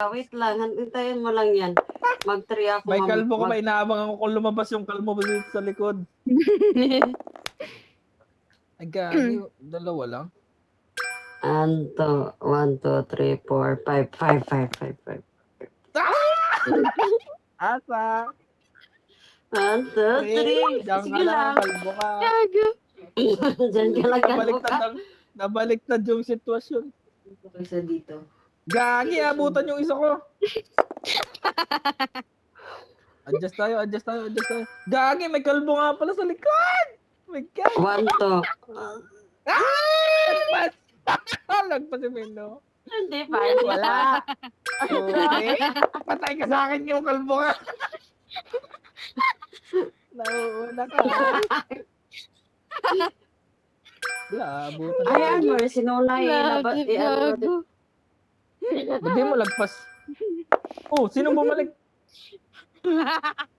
Wait lang, hintayin mo lang yan. Mag-3 ako. May kalbo ko, may inaabangan ko kung lumabas yung kalbo mo dito sa likod. Ay, gagi, dalawa lang. 1, 2, 3, 4, 5, 5, 5, 5, 5. Asa? 1, 2, 3. Diyan Sige ka lang, lang. kalbo ka. Gago. Diyan ka lang, kalbo ka. Nabaliktad yung sitwasyon. Isa dito. Gagi, abutan yung isa ko. Adjust tayo. Gagi, may kalbo nga pala sa likod. Oh my God. 1, 2. Lagpas si Mendo. Hindi pa. Wala. Okay. Patay ka sa akin yung kalbo ka. Nauuna ka. Wala, abutan. Ayan mo, sinulay. Gago. Hindi mo lagpas. Oh, sino bumalik?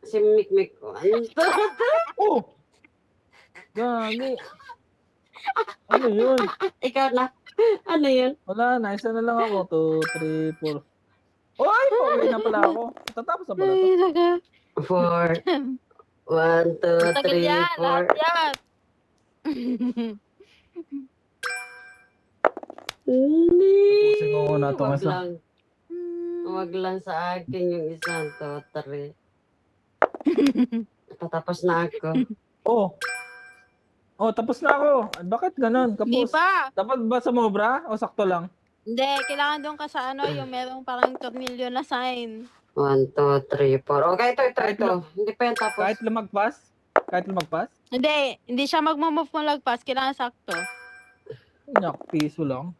Si Mikmik. 1, 2. Oh! Gagi. Ano yun? Ikaw na. Ano yun? Wala na, isa na lang ako. 2, 3, 4. Oy! Pauwi na pala ako. Tatapos na pala to. Ay, naga. 4. 1, 2, Tagal 3, yan. Lahat 4. yan. Hindi. Tapusin ko muna itong Wag isa. lang. Wag lang sa akin yung isang 2, 3. Patapos na ako. Oh! Oh, tapos na ako. Ay, bakit ganun? Hindi Kapos. pa. Dapat ba sumobra o sakto lang? Hindi, kailangan doon ka sa yung merong parang tornilyo na sign. 1, 2, 3, 4. Okay, Kahit ito. Hindi pa yan tapos. Kahit lumagpas? Hindi siya magmamove kung lagpas. Kailangan sakto. Nyak, piso lang.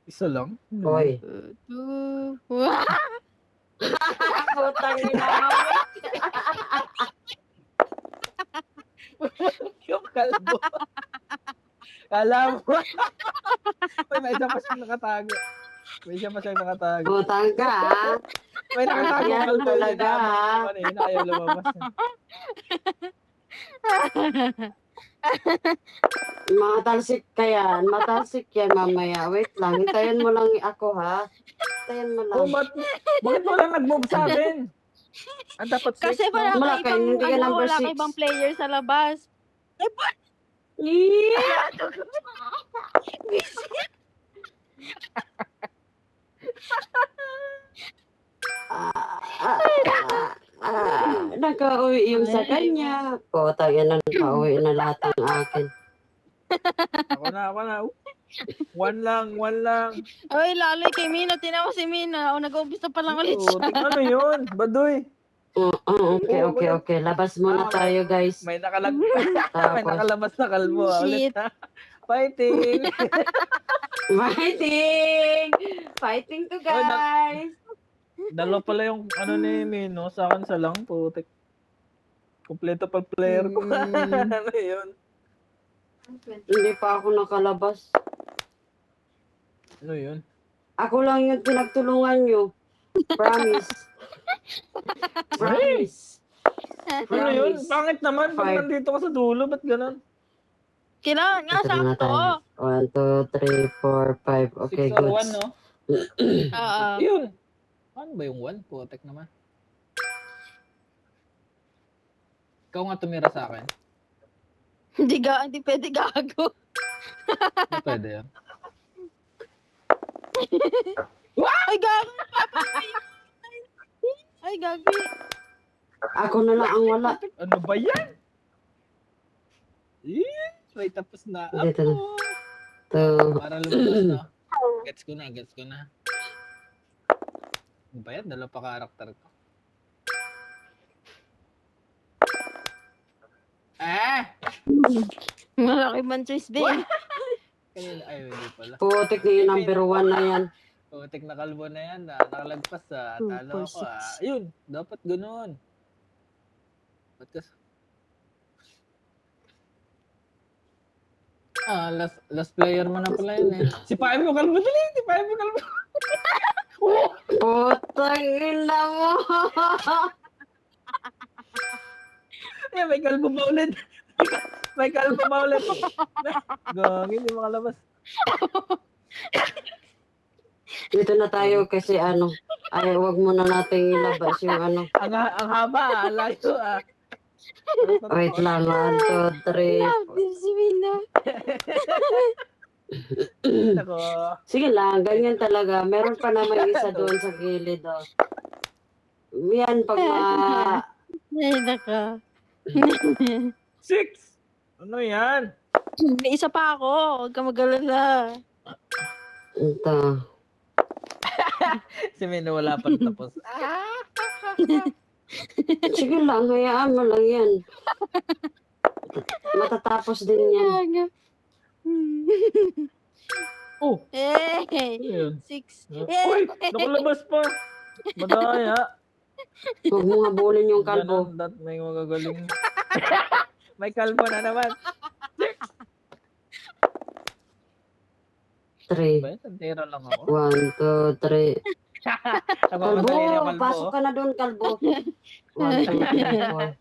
Isa lang. Hoy. 2. Putang ina. Yung kalbo. Kala mo. May isa pa siyang nakatago. Putang ka, ha? May nakatago Yan kalbo. talaga, ha? Kanina ayaw lumabas. Matalsik ka yan. Matalsik yan mamaya. Wait lang. Hintayin mo lang ako, ha? Hintayin mo lang. Oh, bakit wala nag-move sa akin? Ang dapat safe, Kasi wala Wala ka kayo, ibang, hindi ka number wala ka 6. ibang player sa labas. Yeah. Nakauwi yung sa kanya. Putang ina, nakauwi na lahat ang akin. Ako na. One lang. Ay, lalo kay Mina. Tinawa si Mina. O, nag-umpisa pa lang ulit Oh, siya. ano yun? Baduy. Okay. Labas muna tayo, guys. May nakalabas na kalbo. Shit. Ulit, ha? Fighting. Fighting to guys. Dalawa pala yung ano ni Mino. Sa akin sa lang. Putik. Kompleto pa player ko. Ano yun? Hindi pa ako nakalabas. Ano yun? Ako lang yung pinagtulungan nyo. Promise. Ano yun? Pangit naman. Pag nandito ka sa dulo, ba't ganun? Kailangan nga sakto. 1, 2, 3, 4, 5. Okay, 6 or good. 1, no? Oo. Yun. Ano ba yung 1? Putik naman. Ikaw nga tumira sa akin. Hindi pwede gago. Ano pwede yan? Ay, gago. Ay, gagi. Ako na lang ang wala. Ano ba yan? May tapos na Dito na. ako. Para lumabas na. Gets ko na. Ano ba yan? Dalawa pa karakter ko. Malaki man choice din. Kanina, ay, hindi pala. Putik na yung number 1 na yan. Putik na kalbo na yan. Nakalagpas sa talo ako. Ayun, dapat ganoon. Ba't kas? Last player mo na pala yun eh. Si Paim yung kalbo dali. Putang ina mo. Ay, may kalbo pa ulit. Gagi, hindi makalabas. Dito na tayo kasi ay wag muna nating ilabas yung Ang haba, layo Wait lang, 1, 2, 3. Grabe si Mina. Ako. Sige lang, ganyan talaga. Meron pa naman isa doon sa gilid. Yan, pag Ay, naka. 6! Ano yan? May isa pa ako. Huwag ka mag-alala. Ito. Si Mino wala pang tapos. Sige lang, hayaan mo lang yan. Matatapos din yan. Oh! Eh, Ano yun? 6. Uy! Nakalabas pa! Madaya! Huwag mo habulin yung kalbo. Ganon, may magagaling. May kalbo na naman. 3. Ba, santera lang ako. 1, 2, 3. Kalbo, Nagmamadali na yung kalbo. pasok ka na doon, kalbo. 1, 2, 3, 4.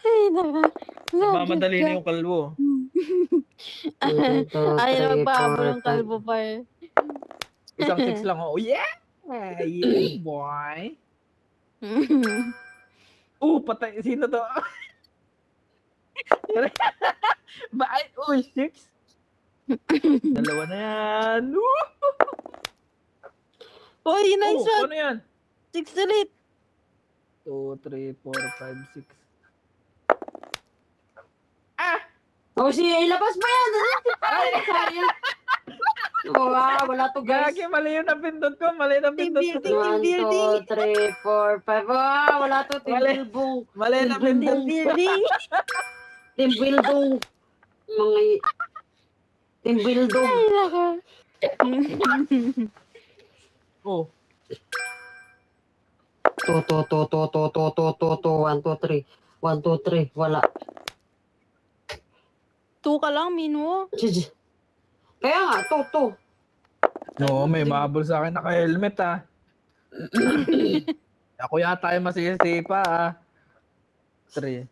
Ay, naka. Nagmamadali na yung kalbo. 1, 2, 3, Ay, 4, nagpahabol ng kalbo pa eh. Isang 6 lang ako. Yeah! Yeah, boy! Patay. Sino to? Bakit? Uy, 6? Dalawa na yan. Uy, nice one. Ano yan? 6 ulit. 2, 3, 4, 5, 6. Ilabas mo yan. Ay, sayang. Wala to, guys. Gagi, mali yung napindot ko. Mali yung napindot ko. Team 1, building. 2, 3, 4, 5. Wala to, team Mali. building. Mali yung napindot Team building. Team building. Team building. Ay, naka. Oh. 1, 2, 3. 1, 2, 3. Wala. 2 ka lang, Mino. Kaya nga, 2. No, may mahabol sa akin naka-helmet Ako yata yung masisi pa 3.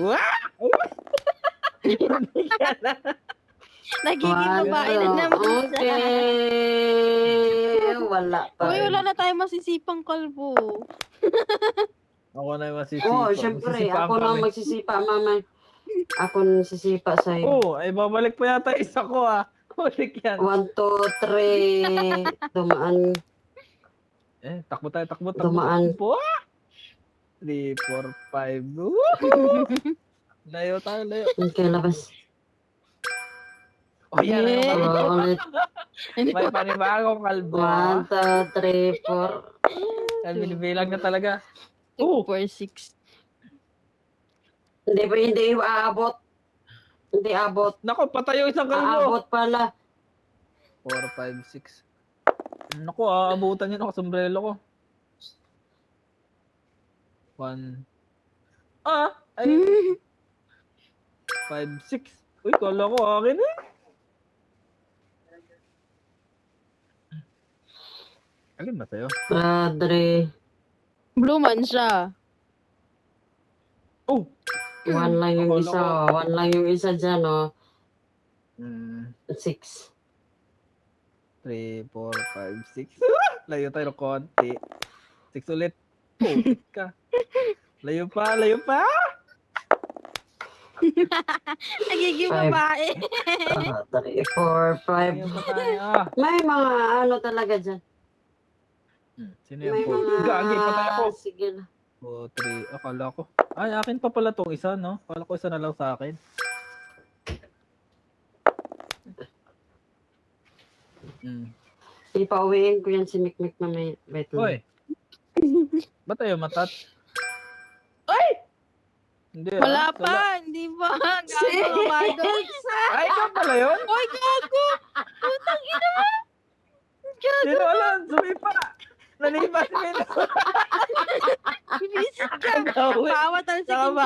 Wow! Nagiging babae na naman siya. Okay. Wala pa. Uy, wala na tayo masisipang kalbo. Ako na yung masisi Syempre. Masisipaan Ako lang kami. magsisipa, mama. Ako nagsisipa sa'yo. Ay babalik pa yata isa ko Hulik yan. 1, 2, 3. Dumaan. Takbo tayo, takbo. Dumaan. 3, 4, 5. Layo tayo, layo. Okay, labas. Yan na yung kalbo. Ulit. May panibagong kalbo. 1, 2, 3, 4. Binibilang na talaga. 2, 4, 6. Hindi aabot. Hindi abot. Nako, patay yung isang kalbo. Aabot pala. 4, 5, 6. Nako, aabutan yun ako sombrero ko. 1. Ay. 5, 6. Uy, kala ko akin Alin ba sa'yo? Padre. Blue man siya. 1 lang yung Akala isa. ko- 1 lang yung isa dyan, 6. 3, 4, 5, 6. Layo tayo ng konti. 6 ulit. Putik ka. Layo pa, layo pa. Nagiging Five. babae. 3, 4, 5. Layo pa tayo. May mga talaga dyan. Sino May yan po? mga... Gagi, patay ako. Sige na. 2, 3. Akala ko. Ay, akin pa pala tong isa, no? Akala ko isa na lang sa akin. Ipauwiin ko yan si Mikmik na may... Wait lang. Hoy. Ba't tayo matat? Ay! Hindi Wala pa. Hindi pa. Gago ka, Michael. Ay, ikaw pala yun? Uy, gago. Putang ina. Sino alam? Sumipa! Nanipa si Mino! Bibisit ka. Gawin. Pawa talaga sa Tama.